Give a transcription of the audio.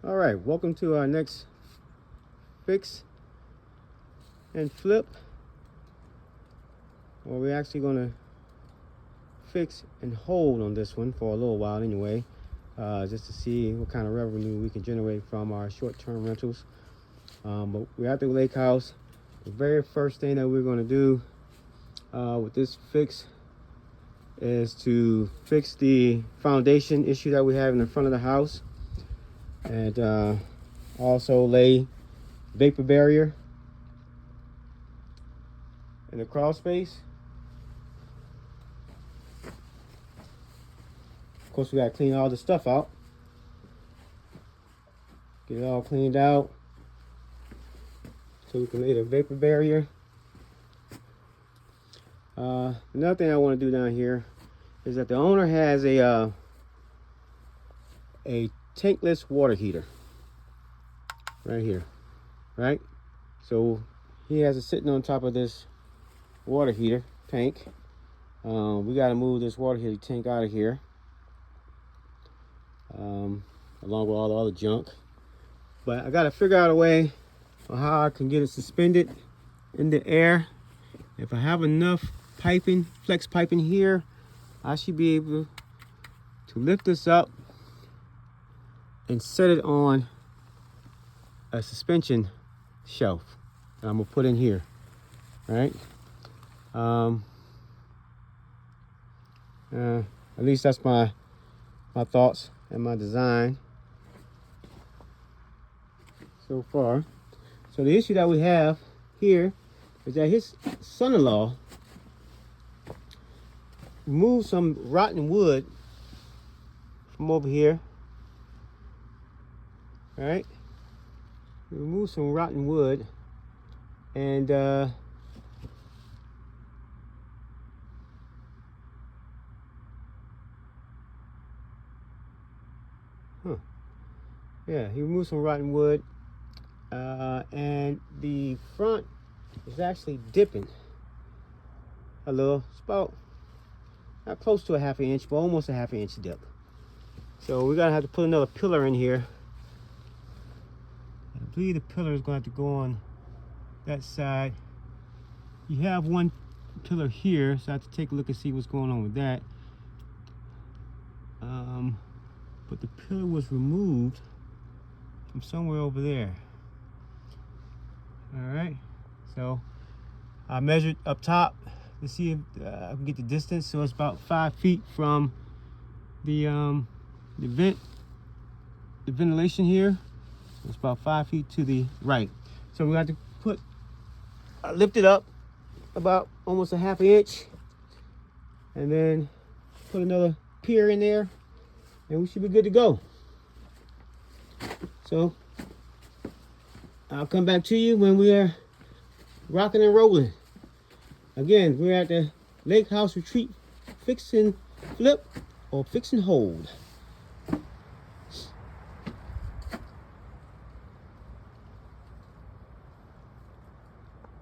All right, welcome to our next fix and flip. Well, we're actually going to fix and hold on this one for a little while anyway, just to see what kind of revenue we can generate from our short-term rentals. But we're at the lake house. The very first thing that we're going to do with this fix is to fix the foundation issue that we have in the front of the house, and also lay vapor barrier in the crawl space. Of course, we got to clean all the stuff out, get it all cleaned out so we can lay the vapor barrier. Another thing I want to do down here is that the owner has a tankless water heater right here, right? So he has it sitting on top of this water heater tank. We got to move this water heater tank out of here, along with all the other junk. But I got to figure out a way on how I can get it suspended in the air. If I have enough piping, flex piping here, I should be able to lift this up and set it on a suspension shelf that I'm gonna put in here, right? At least that's my thoughts and my design so far. So the issue that we have here is that his son-in-law removed some rotten wood from over here. All right, remove some rotten wood, and yeah, he removed some rotten wood, and the front is actually dipping a little. It's about not close to a half an inch, but almost a half an inch dip. So we're gonna have to put another pillar in here. I believe the pillar is going to have to go on that side. You have one pillar here, so I have to take a look and see what's going on with that. But the pillar was removed from somewhere over there. All right, so I measured up top to see if I can get the distance. So it's about 5 feet from the ventilation here. It's about 5 feet to the right. So we got to lift it up about almost a half an inch, and then put another pier in there, and we should be good to go. So I'll come back to you when we are rocking and rolling. Again, we're at the Lake House Retreat Fix and Flip, or Fix and Hold.